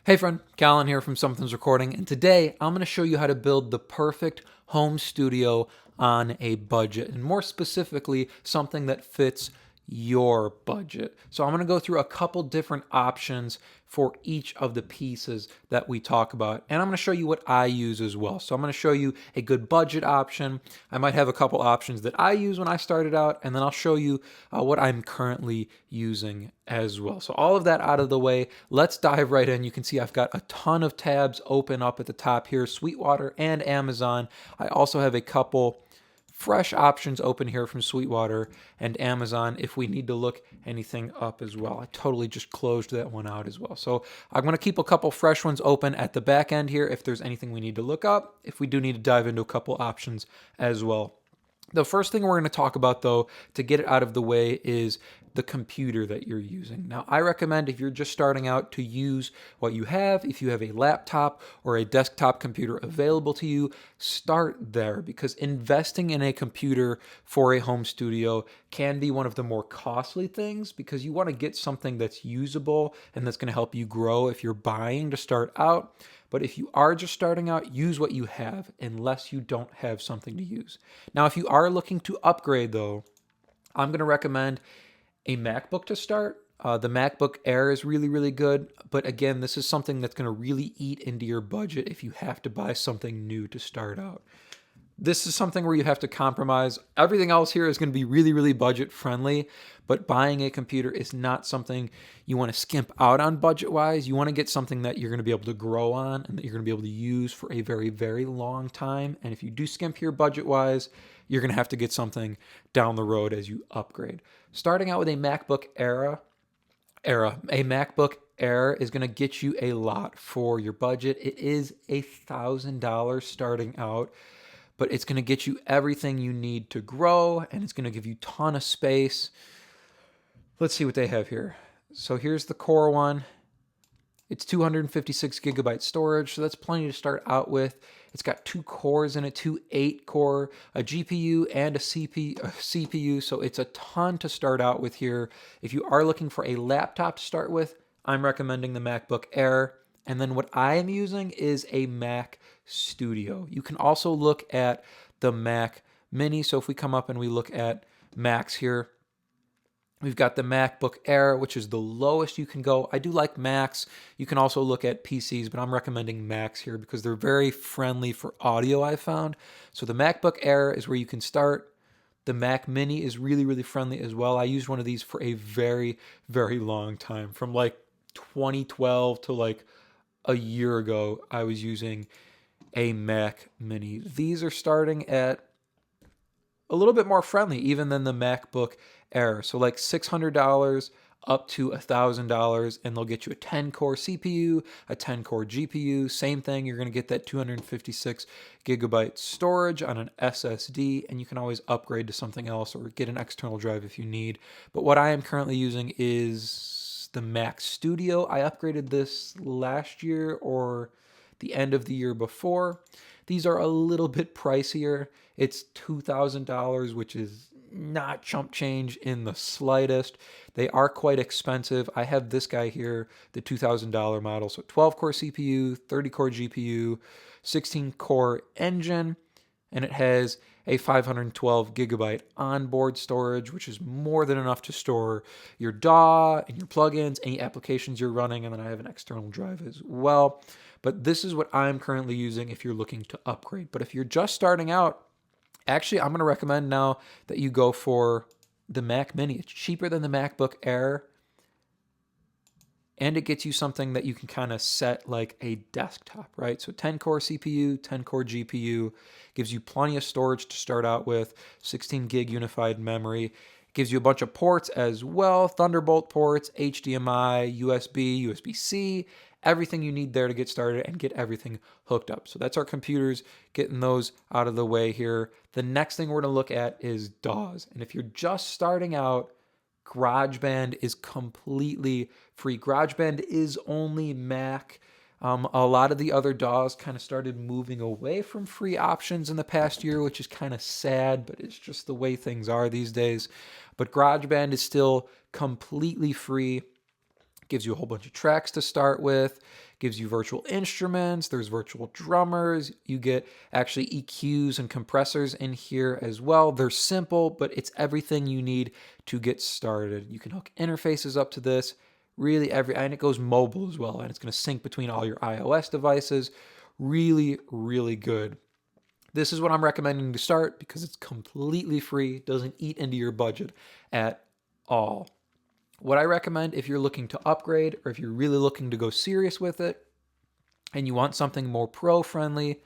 Hey friend, Callan here from Sumthins Recording, and today I'm going to show you how to build the perfect home studio on a budget, and more specifically, something that fits your budget. So I'm going to go through a couple different options for each of the pieces that we talk about, and I'm going to show you what I use as well. So I'm going to show you a good budget option. I might have a couple options that I use when I started out, and then I'll show you what I'm currently using as well. So all of that out of the way, let's dive right in. You can see I've got a ton of tabs open up at the top here, Sweetwater and Amazon. I also have a couple fresh options open here from Sweetwater and Amazon if we need to look anything up as well. I totally just closed that one out as well. So I'm going to keep a couple fresh ones open at the back end here if there's anything we need to look up, if we do need to dive into a couple options as well. The first thing we're going to talk about, though, to get it out of the way is the computer that you're using. Now, I recommend if you're just starting out to use what you have. If you have a laptop or a desktop computer available to you, start there because investing in a computer for a home studio can be one of the more costly things because you want to get something that's usable and that's going to help you grow if you're buying to start out. But if you are just starting out, use what you have unless you don't have something to use. Now, if you are looking to upgrade, though, I'm going to recommend a MacBook to start. The MacBook Air is really, really good. But again, this is something that's going to really eat into your budget if you have to buy something new to start out. This is something where you have to compromise. Everything else here is going to be really, really budget friendly, but buying a computer is not something you want to skimp out on budget wise. You want to get something that you're going to be able to grow on and that you're going to be able to use for a very, very long time. And if you do skimp here budget wise, you're going to have to get something down the road as you upgrade. Starting out with a MacBook a MacBook Air is going to get you a lot for your budget. It is $1,000 starting out, but it's going to get you everything you need to grow, and it's going to give you a ton of space. Let's see what they have here. So here's the Core one. It's 256 gigabyte storage, so that's plenty to start out with. It's got 2 cores in it, 2 8-core, a GPU and a CPU, so it's a ton to start out with here. If you are looking for a laptop to start with, I'm recommending the MacBook Air. And then what I am using is a Mac Studio. You can also look at the Mac Mini. So if we come up and we look at Macs here, we've got the MacBook Air, which is the lowest you can go. I do like Macs. You can also look at PCs, but I'm recommending Macs here because they're very friendly for audio, I found. So the MacBook Air is where you can start. The Mac Mini is really, really friendly as well. I used one of these for a very, very long time. From like 2012 to like a year ago, I was using a Mac Mini. These are starting at a little bit more friendly even than the MacBook Air. So like $600 up to $1,000, and they'll get you a 10-core CPU, a 10-core GPU. Same thing, you're going to get that 256 gigabyte storage on an SSD, and you can always upgrade to something else or get an external drive if you need. But what I am currently using is the Mac Studio. I upgraded this last year or the end of the year before. These are a little bit pricier. It's $2,000, which is not chump change in the slightest. They are quite expensive. I have this guy here, the $2,000 model. So 12-core CPU, 30-core GPU, 16-core engine, and it has a 512 gigabyte onboard storage, which is more than enough to store your DAW and your plugins, any applications you're running, and then I have an external drive as well. But this is what I'm currently using if you're looking to upgrade. But if you're just starting out, actually, I'm going to recommend now that you go for the Mac Mini. It's cheaper than the MacBook Air, and it gets you something that you can kind of set like a desktop, right? So 10-core CPU, 10-core GPU, gives you plenty of storage to start out with, 16 gig unified memory. Gives you a bunch of ports as well, Thunderbolt ports, HDMI, USB, USB-C, everything you need there to get started and get everything hooked up. So that's our computers, getting those out of the way here. The next thing we're going to look at is DAWs. And if you're just starting out, GarageBand is completely free. GarageBand is only Mac. A lot of the other DAWs kind of started moving away from free options in the past year, which is kind of sad, but it's just the way things are these days. But GarageBand is still completely free. Gives you a whole bunch of tracks to start with, gives you virtual instruments, there's virtual drummers, you get actually EQs and compressors in here as well. They're simple, but it's everything you need to get started. You can hook interfaces up to this, really and it goes mobile as well, and it's going to sync between all your iOS devices. Really, really good. This is what I'm recommending to start because it's completely free, doesn't eat into your budget at all. What I recommend if you're looking to upgrade or if you're really looking to go serious with it and you want something more pro-friendly,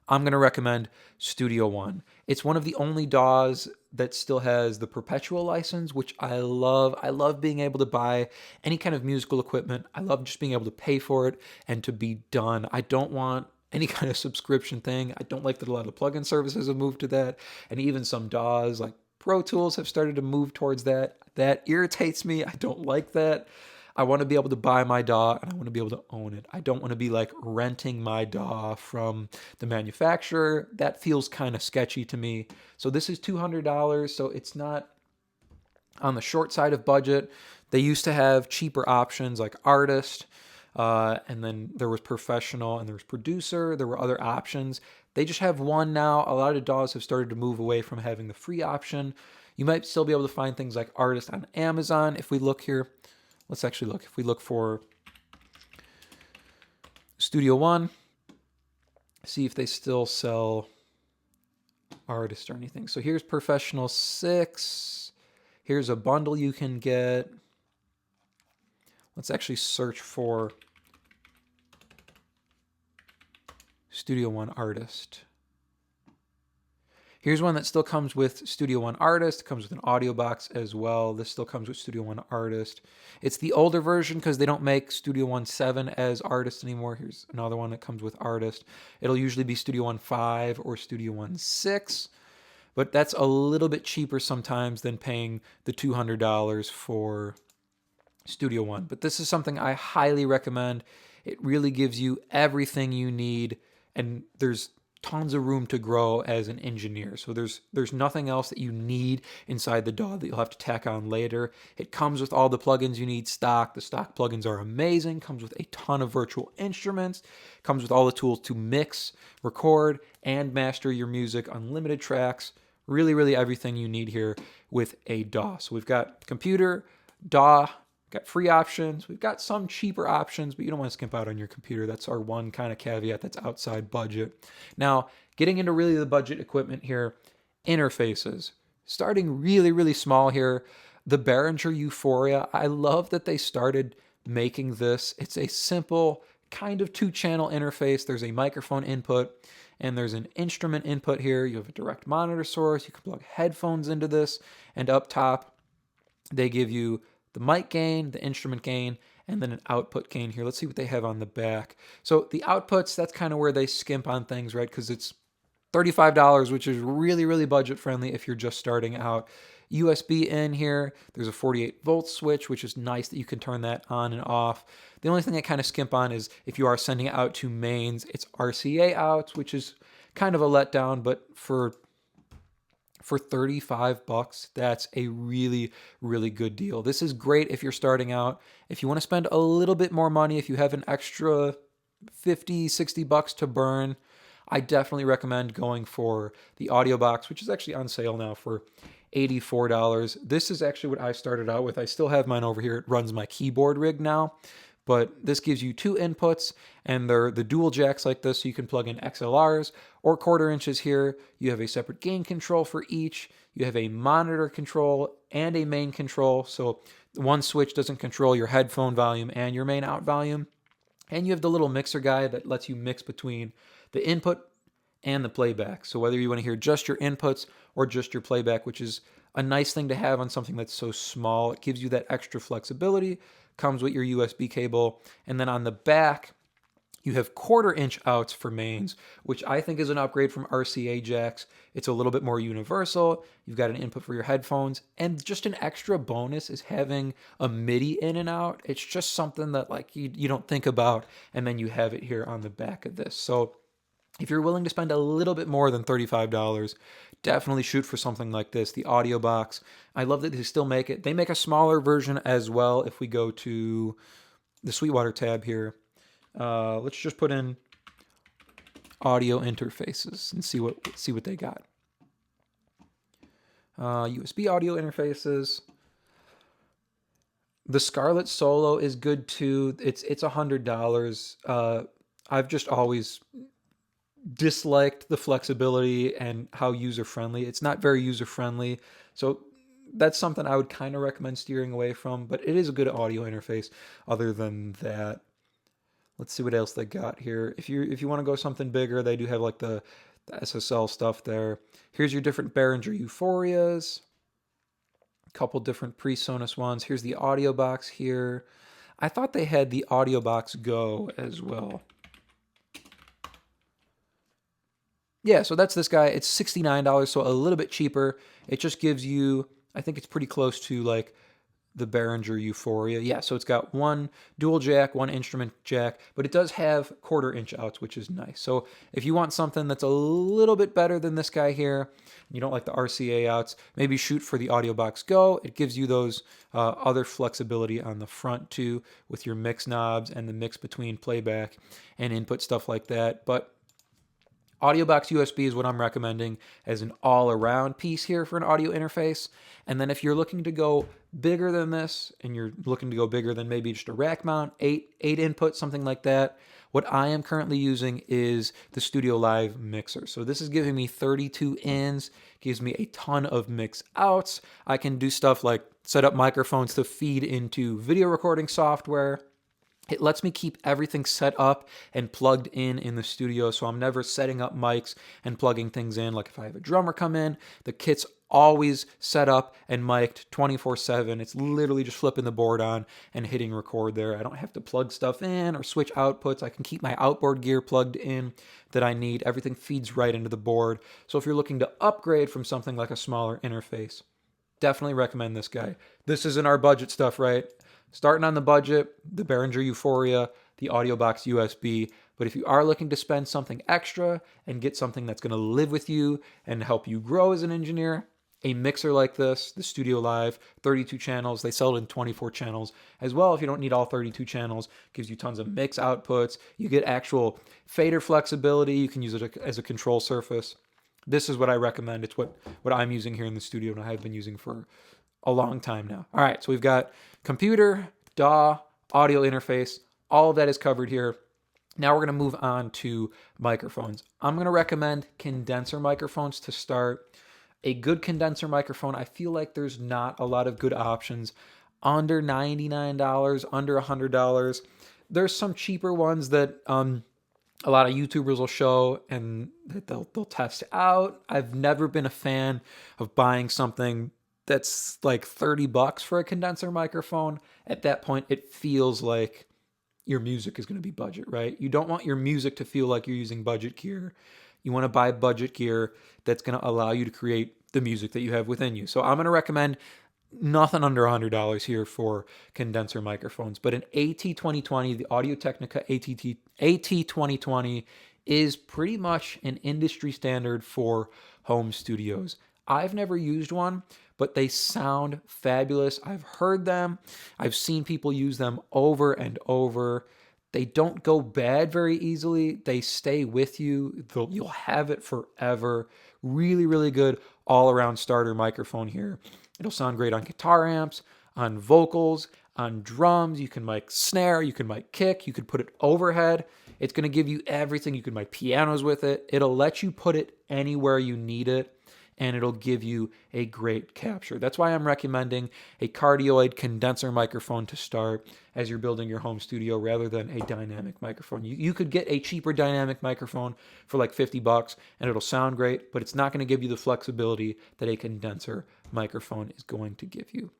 I'm going to recommend Studio One. It's one of the only DAWs that still has the perpetual license, which I love. I love being able to buy any kind of musical equipment. I love just being able to pay for it and to be done. I don't want any kind of subscription thing. I don't like that a lot of plugin services have moved to that. And even some DAWs like Pro Tools have started to move towards that. That irritates me. I don't like that. I want to be able to buy my DAW and I want to be able to own it. I don't want to be like renting my DAW from the manufacturer. That feels kind of sketchy to me. So this is $200, so it's not on the short side of budget. They used to have cheaper options like Artist, and then there was Professional and there was Producer. There were other options. They just have one now. A lot of DAWs have started to move away from having the free option. You might still be able to find things like Artist on Amazon. If we look here, let's actually look. If we look for Studio One, see if they still sell Artist or anything. So here's Professional 6. Here's a bundle you can get. Let's actually search for Studio One Artist. Here's one that still comes with Studio One Artist. It comes with an audio box as well. This still comes with Studio One Artist. It's the older version because they don't make Studio One 7 as Artist anymore. Here's another one that comes with Artist. It'll usually be Studio One 5 or Studio One 6. But that's a little bit cheaper sometimes than paying the $200 for Studio One. But this is something I highly recommend. It really gives you everything you need, and there's tons of room to grow as an engineer. So there's nothing else that you need inside the DAW that you'll have to tack on later. It comes with all the plugins you need stock. The stock plugins are amazing. Comes with a ton of virtual instruments. Comes with all the tools to mix, record, and master your music, unlimited tracks. Really, really everything you need here with a DAW. So we've got computer, DAW, got free options. We've got some cheaper options, but you don't want to skimp out on your computer. That's our one kind of caveat that's outside budget. Now, getting into really the budget equipment here, interfaces. Starting really, really small here. The Behringer Euphoria, I love that they started making this. It's a simple kind of 2-channel interface. There's a microphone input and there's an instrument input here. You have a direct monitor source. You can plug headphones into this. And up top, they give you the mic gain, the instrument gain, and then an output gain here. Let's see what they have on the back. So the outputs, that's kind of where they skimp on things, right? Because it's $35, which is really, really budget friendly if you're just starting out. USB in here, there's a 48-volt switch, which is nice that you can turn that on and off. The only thing I kind of skimp on is if you are sending it out to mains, it's RCA outs, which is kind of a letdown, but for $35, that's a really, really good deal. This is great if you're starting out. If you want to spend a little bit more money, if you have an extra 50, 60 bucks to burn, I definitely recommend going for the audio box, which is actually on sale now for $84. This is actually what I started out with. I still have mine over here. It runs my keyboard rig now. But this gives you 2 inputs, and they're the dual jacks like this, so you can plug in XLRs or 1/4 inches here. You have a separate gain control for each. You have a monitor control and a main control, so one switch doesn't control your headphone volume and your main out volume. And you have the little mixer guy that lets you mix between the input and the playback. So whether you want to hear just your inputs or just your playback, which is a nice thing to have on something that's so small, it gives you that extra flexibility. Comes with your USB cable. And then on the back, you have 1/4 inch outs for mains, which I think is an upgrade from RCA jacks. It's a little bit more universal. You've got an input for your headphones. And just an extra bonus is having a MIDI in and out. It's just something that like you don't think about. And then you have it here on the back of this. So if you're willing to spend a little bit more than $35, definitely shoot for something like this, the audio box. I love that they still make it. They make a smaller version as well. If we go to the Sweetwater tab here, Let's just put in audio interfaces and see what they got. USB audio interfaces. The Scarlett Solo is good too. It's $100. I've just always disliked the flexibility and how user friendly. It's not very user friendly, so that's something I would kind of recommend steering away from. But it is a good audio interface. Other than that, let's see what else they got here. If you want to go something bigger, they do have like the SSL stuff there. Here's your different Behringer Euphorias. Couple different PreSonus ones. Here's the audio box here. I thought they had the audio box Go as well. Yeah, so that's this guy. It's $69, so a little bit cheaper. It just gives you, I think it's pretty close to like the Behringer Euphoria. Yeah, so it's got one dual jack, one instrument jack, but it does have 1/4-inch outs, which is nice. So if you want something that's a little bit better than this guy here, you don't like the RCA outs, maybe shoot for the Audio Box Go. It gives you those other flexibility on the front too, with your mix knobs and the mix between playback and input, stuff like that. But Audio Box USB is what I'm recommending as an all-around piece here for an audio interface. And then if you're looking to go bigger than this, and you're looking to go bigger than maybe just a rack mount, eight input, something like that, what I am currently using is the Studio Live mixer. So this is giving me 32 ins, gives me a ton of mix outs. I can do stuff like set up microphones to feed into video recording software. It lets me keep everything set up and plugged in the studio, so I'm never setting up mics and plugging things in. Like if I have a drummer come in, the kit's always set up and mic'd 24/7. It's literally just flipping the board on and hitting record there. I don't have to plug stuff in or switch outputs. I can keep my outboard gear plugged in that I need. Everything feeds right into the board. So if you're looking to upgrade from something like a smaller interface, definitely recommend this guy. This isn't our budget stuff, right? Starting on the budget, the Behringer Euphoria, the Audio Box USB. But if you are looking to spend something extra and get something that's going to live with you and help you grow as an engineer, a mixer like this, the Studio Live, 32 channels. They sell it in 24 channels as well. If you don't need all 32 channels, gives you tons of mix outputs. You get actual fader flexibility. You can use it as a control surface. This is what I recommend. It's what I'm using here in the studio and I have been using for a long time now. All right, so we've got computer, DAW, audio interface. All of that is covered here. Now we're going to move on to microphones. I'm going to recommend condenser microphones to start. A good condenser microphone, I feel like there's not a lot of good options. Under $99, under $100. There's some cheaper ones that a lot of YouTubers will show and that they'll test out. I've never been a fan of buying something that's like $30 for a condenser microphone. At that point, it feels like your music is going to be budget, right? You don't want your music to feel like you're using budget gear. You want to buy budget gear that's going to allow you to create the music that you have within you. So I'm going to recommend nothing under $100 here for condenser microphones. But an AT2020, the Audio-Technica AT2020 is pretty much an industry standard for home studios. I've never used one, but they sound fabulous. I've heard them. I've seen people use them over and over. They don't go bad very easily. They stay with you. You'll have it forever. Really, really good all-around starter microphone here. It'll sound great on guitar amps, on vocals, on drums. You can mic snare, you can mic kick, you could put it overhead. It's going to give you everything. You can mic pianos with it. It'll let you put it anywhere you need it, and it'll give you a great capture. That's why I'm recommending a cardioid condenser microphone to start as you're building your home studio rather than a dynamic microphone. You could get a cheaper dynamic microphone for like $50 and it'll sound great, but it's not going to give you the flexibility that a condenser microphone is going to give you.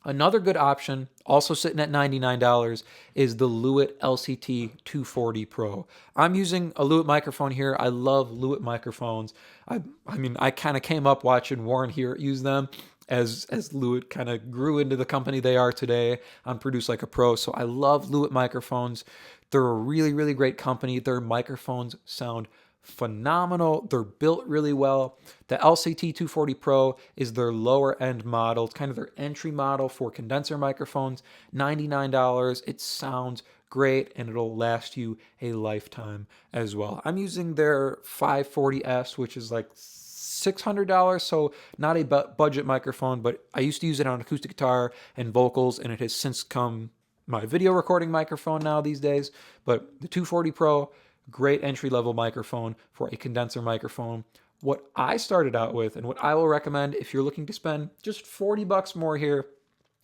Another good option, also sitting at $99, is the Lewitt LCT 240 Pro. I'm using a Lewitt microphone here. I love Lewitt microphones. I mean, I kind of came up watching Warren Hewitt use them as Lewitt kind of grew into the company they are today on Produce Like a Pro. So I love Lewitt microphones. They're a really, really great company. Their microphones sound phenomenal. They're built really well. The LCT 240 Pro is their lower end model. It's kind of their entry model for condenser microphones. $99. It sounds great, and it'll last you a lifetime as well. I'm using their 540S, which is like $600, so not a budget microphone, but I used to use it on acoustic guitar and vocals, and it has since come my video recording microphone now these days. But the 240 Pro, great entry-level microphone for a condenser microphone. What I started out with, and what I will recommend if you're looking to spend just $40 more here,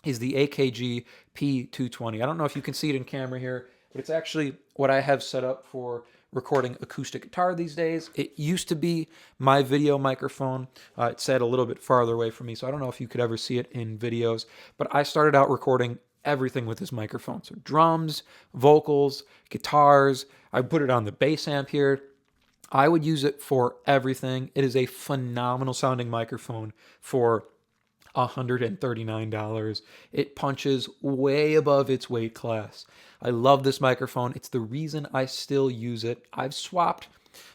is the AKG P220. I don't know if you can see it in camera here, but it's actually what I have set up for recording acoustic guitar these days. It used to be my video microphone. It's set a little bit farther away from me, so I don't know if you could ever see it in videos, but I started out recording everything with this microphone. So drums, vocals, guitars. I put it on the bass amp here. I would use it for everything. It is a phenomenal sounding microphone for $139. It punches way above its weight class. I love this microphone. It's the reason I still use it. I've swapped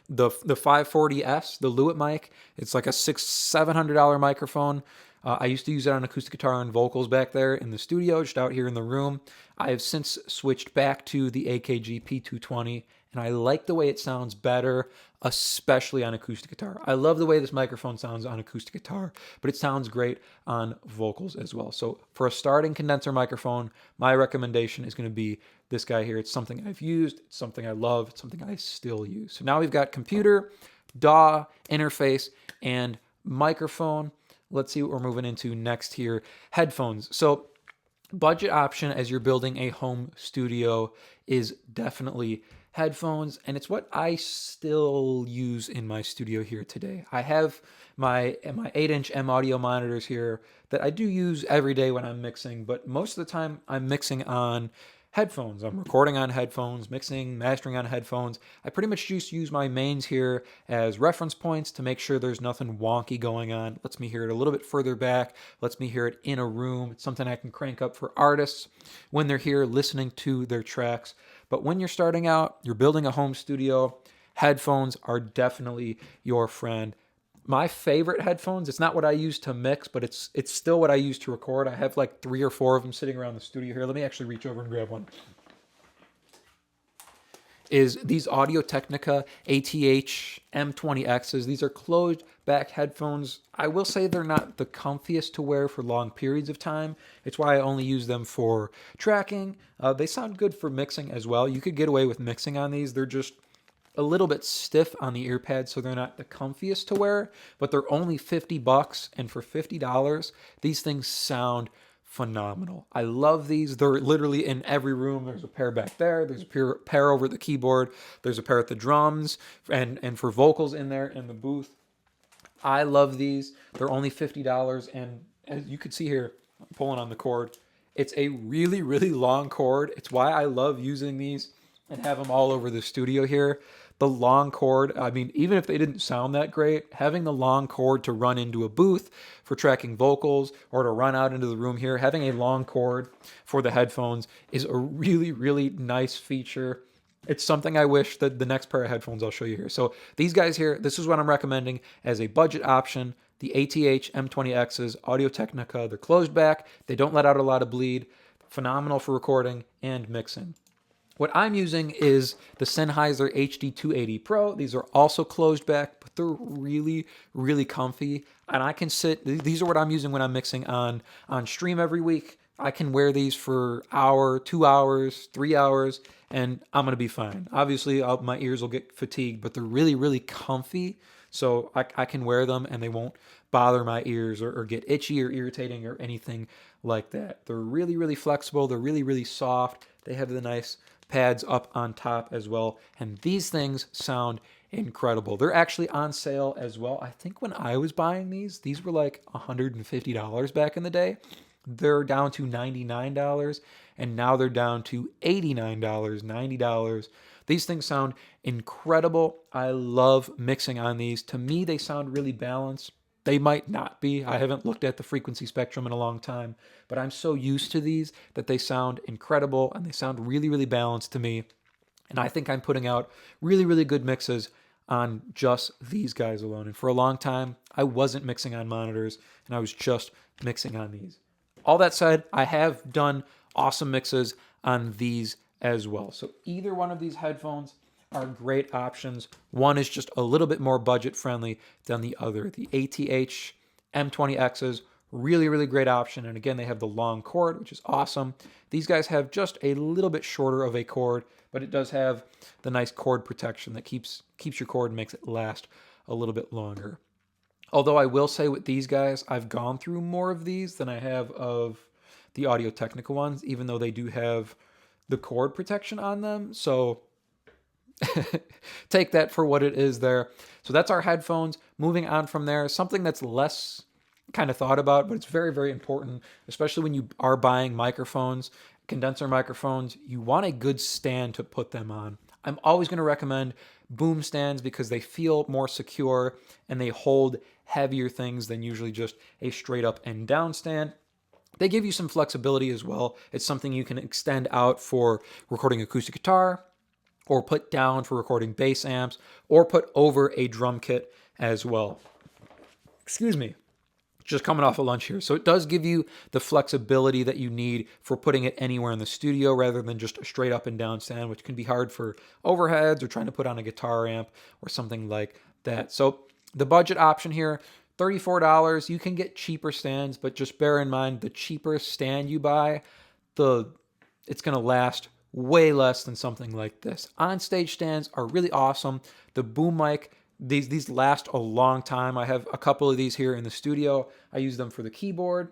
the 540S, the Lewitt mic. It's like a $700 microphone. I used to use it on acoustic guitar and vocals back there in the studio, just out here in the room. I have since switched back to the AKG P220, and I like the way it sounds better, especially on acoustic guitar. I love the way this microphone sounds on acoustic guitar, but it sounds great on vocals as well. So for a starting condenser microphone, my recommendation is going to be this guy here. It's something I've used, it's something I love, it's something I still use. So now we've got computer, DAW, interface, and microphone. Let's see what we're moving into next here. Headphones. So budget option as you're building a home studio is definitely headphones, and it's what I still use in my studio here today. I have my 8-inch M audio monitors here that I do use every day when I'm mixing, but most of the time I'm mixing on headphones. I'm recording on headphones, mixing, mastering on headphones. I pretty much just use my mains here as reference points to make sure there's nothing wonky going on. Lets me hear it a little bit further back, lets me hear it in a room. It's something I can crank up for artists when they're here listening to their tracks. But when you're starting out, you're building a home studio, headphones are definitely your friend. My favorite headphones, it's not what I use to mix, but it's still what I use to record. I have like 3 or 4 of them sitting around the studio here. Let me actually reach over and grab one. Is these Audio-Technica ATH M20Xs. These are closed back headphones. I will say they're not the comfiest to wear for long periods of time. It's why I only use them for tracking. They sound good for mixing as well. You could get away with mixing on these. They're just a little bit stiff on the ear pads, so they're not the comfiest to wear, but they're only $50, and for $50, these things sound phenomenal. I love these. They're literally in every room. There's a pair back there. There's a pair over the keyboard. There's a pair at the drums and for vocals in there in the booth. I love these. They're only $50, and as you can see here, I'm pulling on the cord. It's a really, really long cord. It's why I love using these and have them all over the studio here. The long cord, I mean, even if they didn't sound that great, having the long cord to run into a booth for tracking vocals or to run out into the room here, having a long cord for the headphones is a really, really nice feature. It's something I wish that the next pair of headphones I'll show you here. So these guys here, this is what I'm recommending as a budget option. The ATH M20Xs, Audio-Technica, they're closed back. They don't let out a lot of bleed. Phenomenal for recording and mixing. What I'm using is the Sennheiser HD280 Pro. These are also closed back, but they're really, really comfy. And I can sit, these are what I'm using when I'm mixing on stream every week. I can wear these for an hour, 2 hours, 3 hours, and I'm going to be fine. Obviously, my ears will get fatigued, but they're really, really comfy. So I can wear them and they won't bother my ears or get itchy or irritating or anything like that. They're really, really flexible. They're really, really soft. They have the nice pads up on top as well. And these things sound incredible. They're actually on sale as well. I think when I was buying these were like $150 back in the day. They're down to $99, and now they're down to $89, $90. These things sound incredible. I love mixing on these. To me, they sound really balanced. They might not be. I haven't looked at the frequency spectrum in a long time, but I'm so used to these that they sound incredible and they sound really, really balanced to me. And I think I'm putting out really, really good mixes on just these guys alone. And for a long time, I wasn't mixing on monitors and I was just mixing on these. All that said, I have done awesome mixes on these as well. So either one of these headphones are great options. One is just a little bit more budget friendly than the other. The ATH M20Xs, really, really great option. And again, they have the long cord, which is awesome. These guys have just a little bit shorter of a cord, but it does have the nice cord protection that keeps your cord and makes it last a little bit longer. Although I will say with these guys, I've gone through more of these than I have of the Audio-Technica ones, even though they do have the cord protection on them. So take that for what it is there. So that's our headphones. Moving on from there, something that's less kind of thought about, but it's very, very important, especially when you are buying microphones, condenser microphones. You want a good stand to put them on. I'm always going to recommend boom stands because they feel more secure and they hold heavier things than usually just a straight up and down stand. They give you some flexibility as well. It's something you can extend out for recording acoustic guitar, or put down for recording bass amps, or put over a drum kit as well. Excuse me, just coming off a lunch here. So it does give you the flexibility that you need for putting it anywhere in the studio rather than just a straight up and down stand, which can be hard for overheads or trying to put on a guitar amp or something like that. So the budget option here, $34. You can get cheaper stands, but just bear in mind the cheaper stand you buy, it's going to last way less than something like this. On-stage stands are really awesome. The boom mic, these last a long time. I have a couple of these here in the studio. I use them for the keyboard.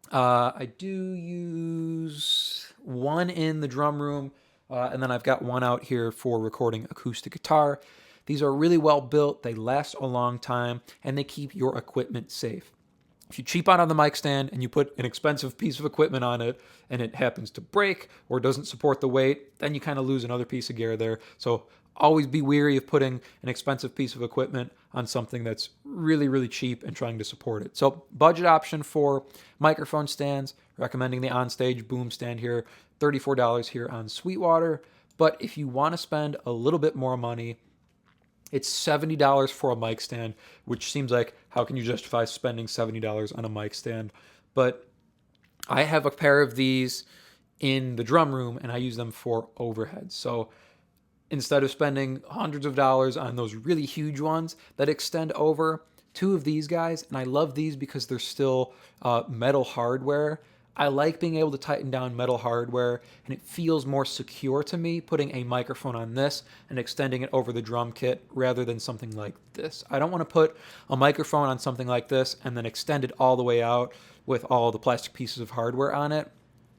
I do use one in the drum room, and then I've got one out here for recording acoustic guitar. These are really well built. They last a long time, and they keep your equipment safe. If you cheap out on the mic stand and you put an expensive piece of equipment on it and it happens to break or doesn't support the weight, then you kind of lose another piece of gear there. So always be wary of putting an expensive piece of equipment on something that's really, really cheap and trying to support it. So budget option for microphone stands, recommending the OnStage boom stand here, $34 here on Sweetwater. But if you want to spend a little bit more money, it's $70 for a mic stand, which seems like, how can you justify spending $70 on a mic stand? But I have a pair of these in the drum room, and I use them for overheads. So instead of spending hundreds of dollars on those really huge ones that extend over, two of these guys, and I love these because they're still metal hardware. I like being able to tighten down metal hardware, and it feels more secure to me putting a microphone on this and extending it over the drum kit rather than something like this. I don't want to put a microphone on something like this and then extend it all the way out with all the plastic pieces of hardware on it.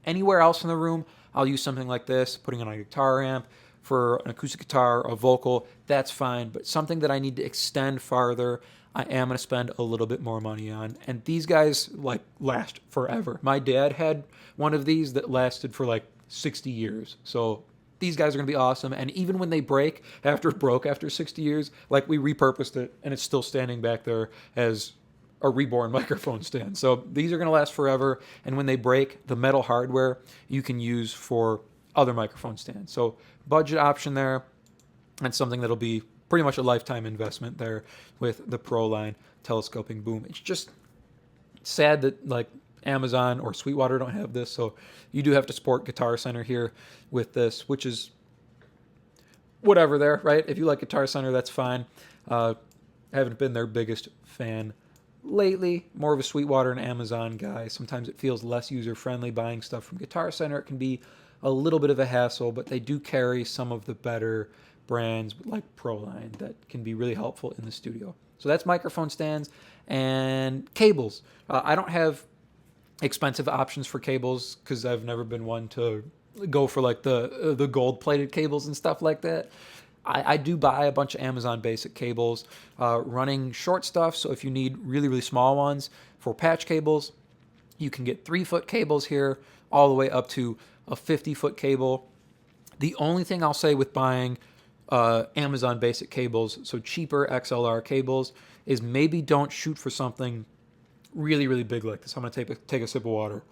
Anywhere else in the room, I'll use something like this, putting it on a guitar amp. For an acoustic guitar, a vocal, that's fine. But something that I need to extend farther, I am going to spend a little bit more money on. And these guys last forever. My dad had one of these that lasted for 60 years. So these guys are going to be awesome. And even when they break, after it broke after 60 years, we repurposed it and it's still standing back there as a reborn microphone stand. So these are going to last forever. And when they break, the metal hardware you can use for other microphone stands. So budget option there, and something that'll be pretty much a lifetime investment there with the Proline telescoping boom. It's just sad that Amazon or Sweetwater don't have this, so you do have to support Guitar Center here with this, which is whatever there, right? If you like Guitar Center, that's fine. I haven't been their biggest fan lately, more of a Sweetwater and Amazon guy. Sometimes it feels less user-friendly buying stuff from Guitar Center. It can be a little bit of a hassle, but they do carry some of the better brands like Proline that can be really helpful in the studio. So that's microphone stands and cables. I don't have expensive options for cables because I've never been one to go for the gold-plated cables and stuff like that. I do buy a bunch of Amazon basic cables, running short stuff. So if you need really, really small ones for patch cables, you can get 3-foot cables here all the way up to a 50-foot cable. The only thing I'll say with buying Amazon basic cables, so cheaper XLR cables, is maybe don't shoot for something really, really big like this. I'm going to take a sip of water.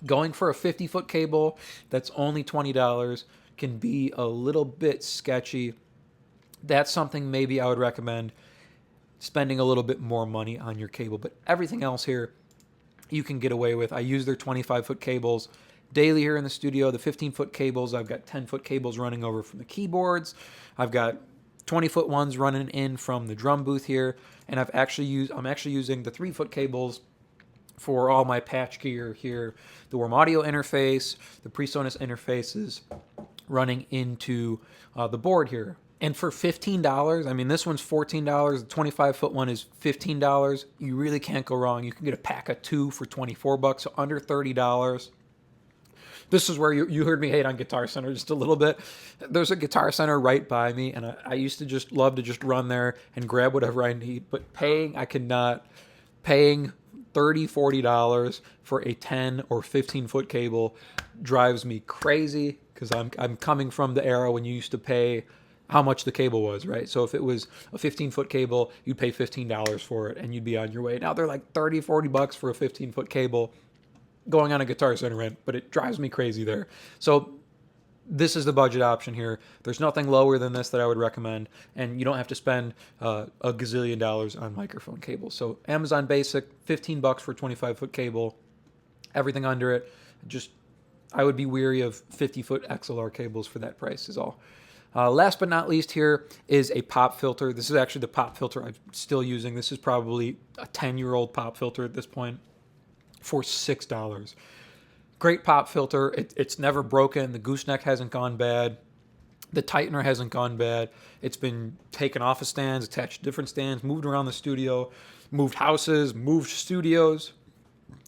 Going for a 50-foot cable that's only $20 can be a little bit sketchy. That's something maybe I would recommend spending a little bit more money on your cable. But everything else here you can get away with. I use their 25-foot cables, daily here in the studio. The 15-foot cables, I've got 10-foot cables running over from the keyboards. I've got 20-foot ones running in from the drum booth here, and I'm actually using the 3-foot cables for all my patch gear here. The Warm Audio interface, the PreSonus interfaces running into the board here. And for $15, I mean, this one's $14. The 25-foot one is $15. You really can't go wrong. You can get a pack of 2 for $24, so under $30. This is where you heard me hate on Guitar Center just a little bit. There's a Guitar Center right by me, and I used to just love to just run there and grab whatever I need. But I cannot. Paying $30, $40 for a 10 or 15-foot cable drives me crazy, because I'm coming from the era when you used to pay how much the cable was, right? So if it was a 15-foot cable, you'd pay $15 for it and you'd be on your way. Now they're like $30, $40 for a 15-foot cable going on a Guitar Center rent, but it drives me crazy there. So this is the budget option here. There's nothing lower than this that I would recommend, and you don't have to spend a gazillion dollars on microphone cables. So Amazon Basic, $15 for a 25-foot cable. Everything under it, I would be weary of 50-foot XLR cables for that price is all. Last but not least here is a pop filter. This is actually the pop filter I'm still using. This is probably a 10-year-old pop filter at this point for $6. Great pop filter. It's never broken. The gooseneck hasn't gone bad. The tightener hasn't gone bad. It's been taken off of stands, attached to different stands, moved around the studio, moved houses, moved studios.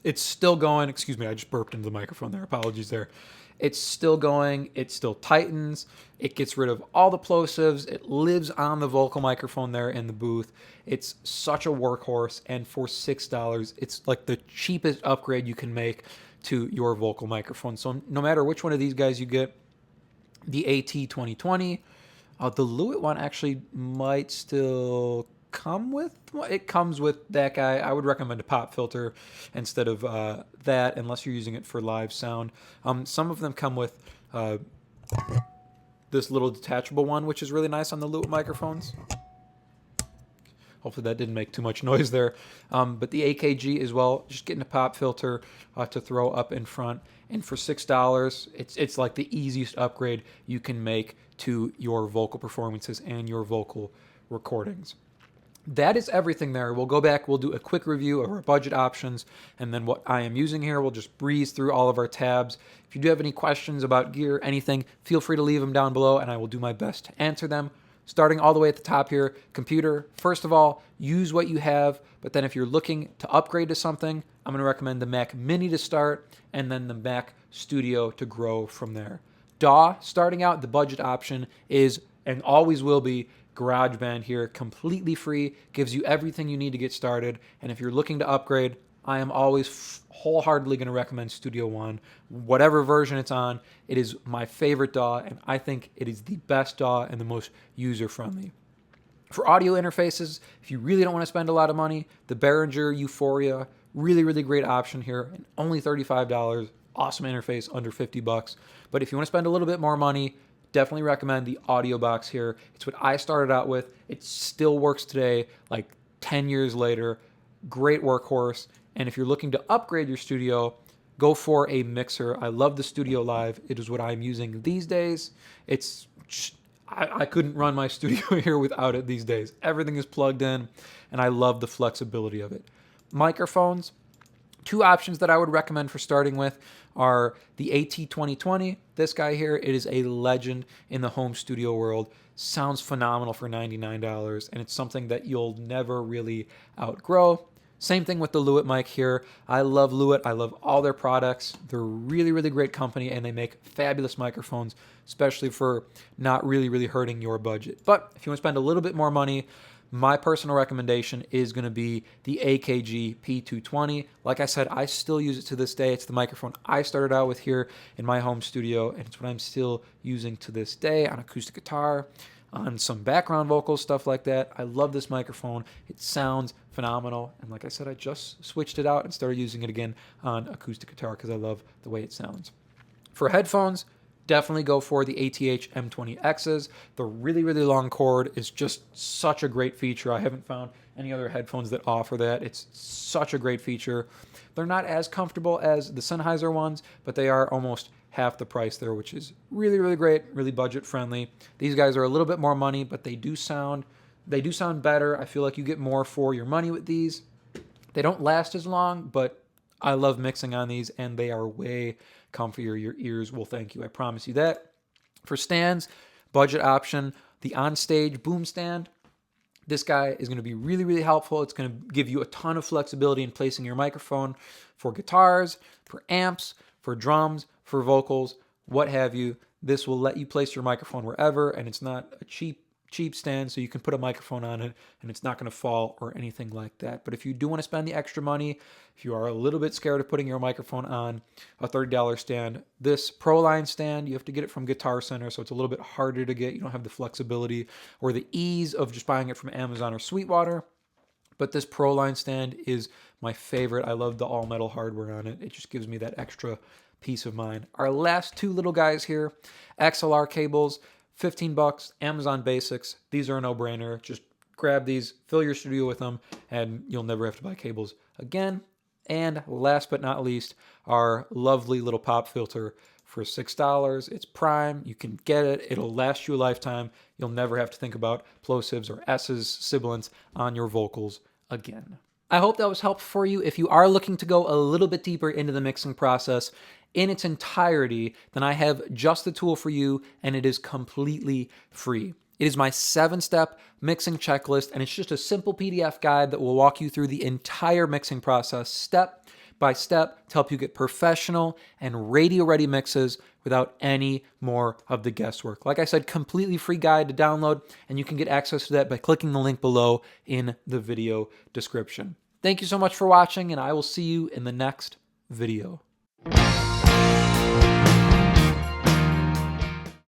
It's still going. Excuse me, I just burped into the microphone there. Apologies there. It's still going. It still tightens. It gets rid of all the plosives. It lives on the vocal microphone there in the booth. It's such a workhorse, and for $6, it's like the cheapest upgrade you can make to your vocal microphone. So no matter which one of these guys you get, the AT2020, the Lewitt one actually might still come with. It comes with that guy. I would recommend a pop filter instead of that, unless you're using it for live sound. Some of them come with this little detachable one, which is really nice on the Lewitt microphones. Hopefully that didn't make too much noise there. But the AKG as well, just getting a pop filter to throw up in front. And for $6, it's like the easiest upgrade you can make to your vocal performances and your vocal recordings. That is everything there. We'll go back, we'll do a quick review of our budget options, and then what I am using here. We'll just breeze through all of our tabs. If you do have any questions about gear, anything, feel free to leave them down below, and I will do my best to answer them. Starting all the way at the top here, computer. First of all, use what you have, but then if you're looking to upgrade to something, I'm going to recommend the Mac Mini to start, and then the Mac Studio to grow from there. DAW, starting out, the budget option is, and always will be, GarageBand here, completely free, gives you everything you need to get started. And if you're looking to upgrade, I am always wholeheartedly going to recommend Studio One. Whatever version it's on, it is my favorite DAW, and I think it is the best DAW and the most user-friendly. For audio interfaces, if you really don't want to spend a lot of money, the Behringer Euphoria, really, really great option here, and only $35. Awesome interface, under $50. But if you want to spend a little bit more money, definitely recommend the Audio Box here. It's what I started out with. It still works today, like 10 years later. Great workhorse. And if you're looking to upgrade your studio, go for a mixer. I love the Studio Live. It is what I'm using these days. I couldn't run my studio here without it these days. Everything is plugged in, and I love the flexibility of it. Microphones. Two options that I would recommend for starting with are the AT2020. This guy here, it is a legend in the home studio world. Sounds phenomenal for $99, and it's something that you'll never really outgrow. Same thing with the Lewitt mic here. I love Lewitt. I love all their products. They're a really, really great company, and they make fabulous microphones, especially for not really, really hurting your budget. But if you want to spend a little bit more money, my personal recommendation is going to be the AKG P220. Like I said, I still use it to this day. It's the microphone I started out with here in my home studio, and it's what I'm still using to this day on acoustic guitar, on some background vocals, stuff like that. I love this microphone. It sounds phenomenal. And like I said, I just switched it out and started using it again on acoustic guitar because I love the way it sounds. For headphones, Definitely go for the ATH M20Xs. The really, really long cord is just such a great feature. I haven't found any other headphones that offer that. It's such a great feature. They're not as comfortable as the Sennheiser ones, but they are almost half the price there, which is really, really great, really budget friendly. These guys are a little bit more money, but they do sound better. I feel like you get more for your money with these. They don't last as long, but I love mixing on these, and they are way comfier. Your ears will thank you. I promise you that. For stands, budget option, the on-stage boom stand. This guy is going to be really, really helpful. It's going to give you a ton of flexibility in placing your microphone for guitars, for amps, for drums, for vocals, what have you. This will let you place your microphone wherever, and it's not a cheap stand, so you can put a microphone on it and it's not going to fall or anything like that. But if you do want to spend the extra money, if you are a little bit scared of putting your microphone on a $30 stand, this ProLine stand, you have to get it from Guitar Center, so it's a little bit harder to get. You don't have the flexibility or the ease of just buying it from Amazon or Sweetwater. But this ProLine stand is my favorite. I love the all-metal hardware on it. It just gives me that extra peace of mind. Our last two little guys here, XLR cables, $15, Amazon Basics. These are a no-brainer. Just grab these, fill your studio with them, and you'll never have to buy cables again. And last but not least, our lovely little pop filter for $6. It's prime. You can get it. It'll last you a lifetime. You'll never have to think about plosives or S's, sibilants on your vocals again. I hope that was helpful for you. If you are looking to go a little bit deeper into the mixing process in its entirety, then I have just the tool for you, and it is completely free. It is my 7-step mixing checklist, and it's just a simple PDF guide that will walk you through the entire mixing process step by step to help you get professional and radio-ready mixes without any more of the guesswork. Like I said, completely free guide to download, and you can get access to that by clicking the link below in the video description. Thank you so much for watching, and I will see you in the next video.